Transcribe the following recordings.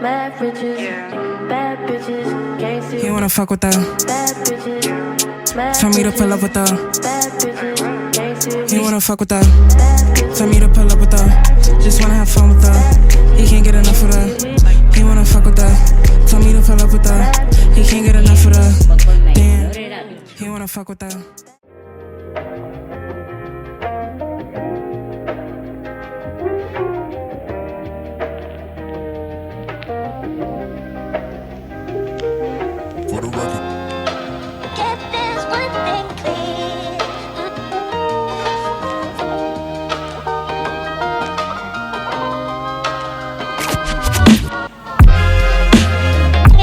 mad riches, bad bitches, gangsters. He wanna fuck with her. Bad bitches, mad Tell me to pull up with her. bad bitches, gangsters. He wanna fuck with her. Bad bitches, Tell me to pull up with her. Just wanna have fun with her. He can't get enough of her. He wanna fuck with her. Tell me to pull up with her. He can't get enough of her. Damn. He wanna fuck with her. For the record. Get this one thing clear.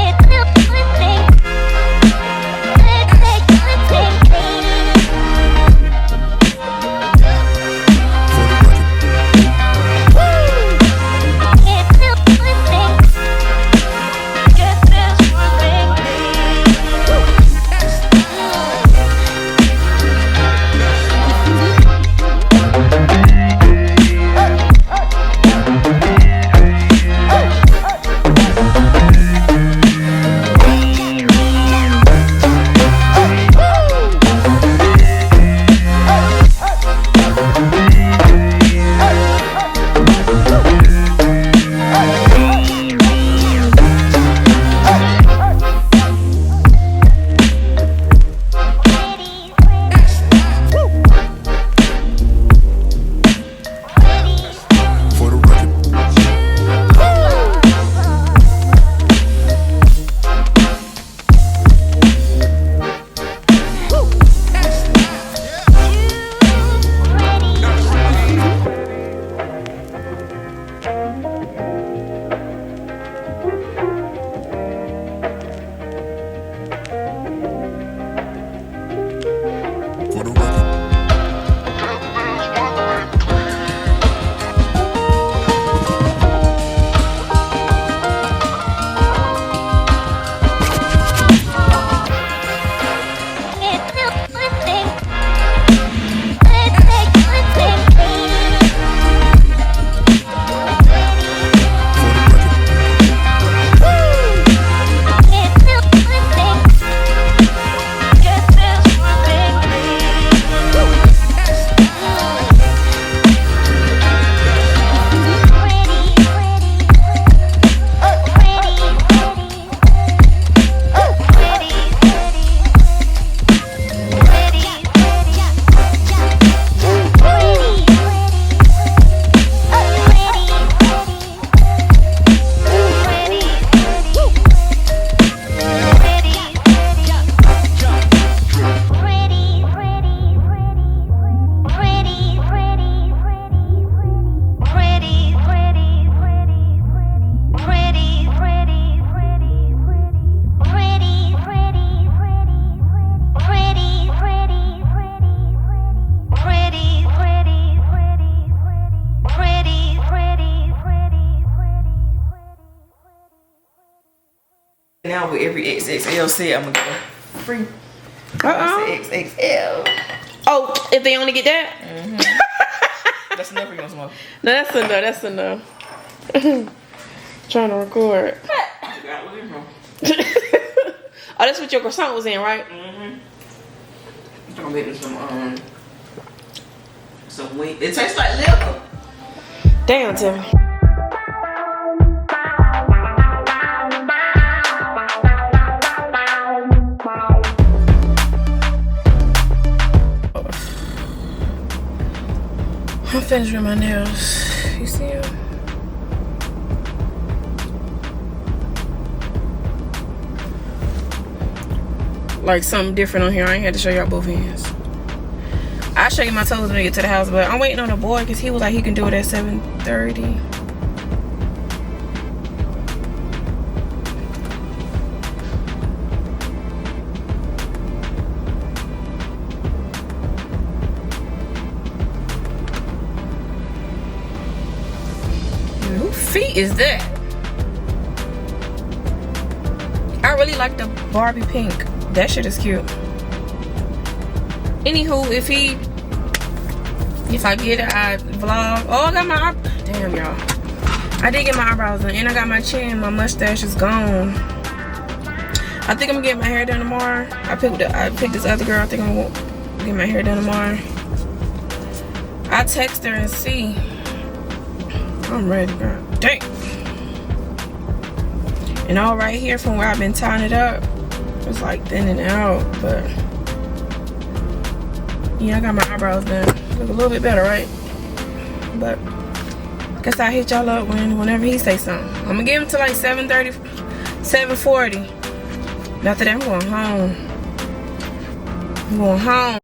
Get this one thing. Let's take one thing clear. For the record. Get this one thing. Get this one thing For the record. For the record. Get this one thing. Let's take one thing clear. For the record. Get this one thing. Get this one thing Now with every XXL set, I'm gonna get a free. XXL. Oh, if they only get that? That's enough for you, smoke. No, that's enough. That's enough. Trying to record. Oh, that's what your croissant was in, right? I'm gonna make some wings. It tastes like liquor. Damn, Timmy. I'm finished with my nails. You see them? Like something different on here. I ain't had to show y'all both hands. I'll show you my toes when I get to the house, but I'm waiting on the boy because he was like he can do it at 7:30. Who feet is that? I really like the Barbie pink. That shit is cute. Anywho, if I get it, I vlog. Oh, I got my damn, y'all. I did get my eyebrows done, and I got my chin. My mustache is gone. I think I'm gonna get my hair done tomorrow. I picked this other girl. I think I'm gonna get my hair done tomorrow. I text her and see. I'm ready, girl. Dang. And all right here from where I've been tying it up, it's like thinning out, but yeah, I got my eyebrows done. Look a little bit better, right? But guess I'll hit y'all up whenever he say something. I'm gonna give him to like 7:30, 7:40. After that, I'm going home. I'm going home.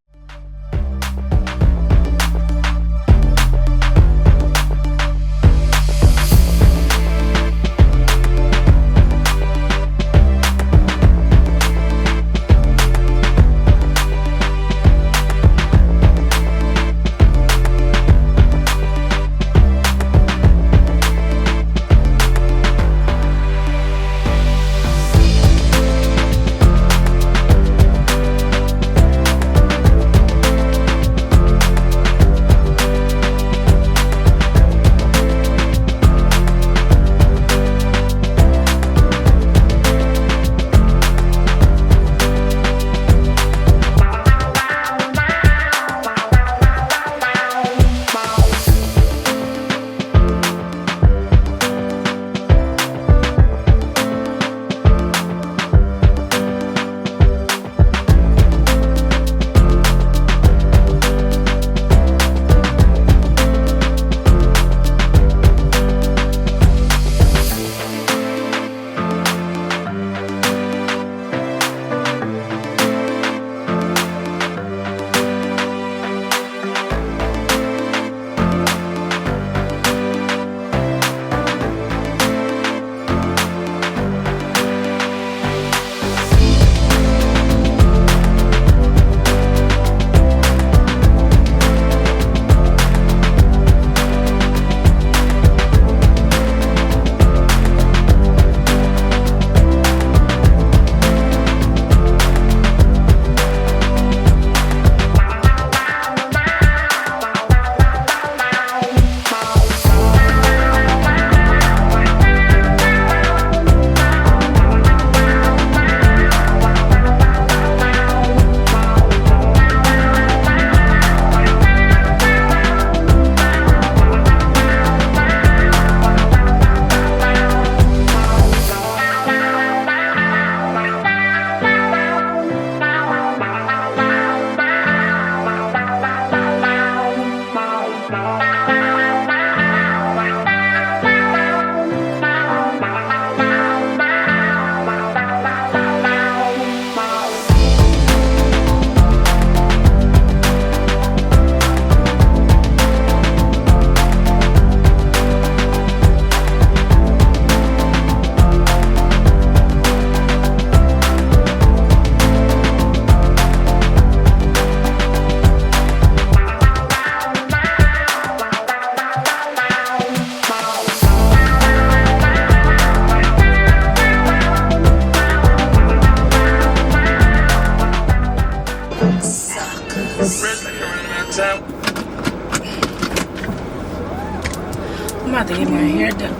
I'm about to get my hair done.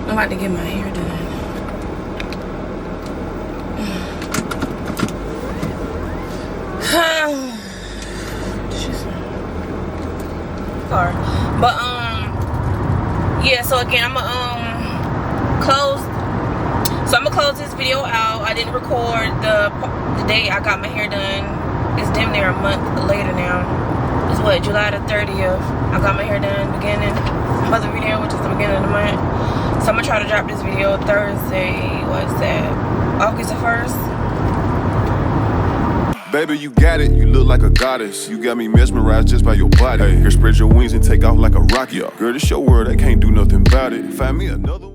I'm about to get my hair done. Sorry. But yeah, so again I'm gonna close this video out. I didn't record the day I got my hair done. It's damn near a month later now. It's what, July the 30th. I got my hair done beginning of the video, which is the beginning of the month. So I'm gonna try to drop this video Thursday, what's that, August the 1st. Baby, you got it. You look like a goddess. You got me mesmerized just by your body. Hey, here, spread your wings and take off like a rocket. Girl, this your world. I can't do nothing about it. Find me another one.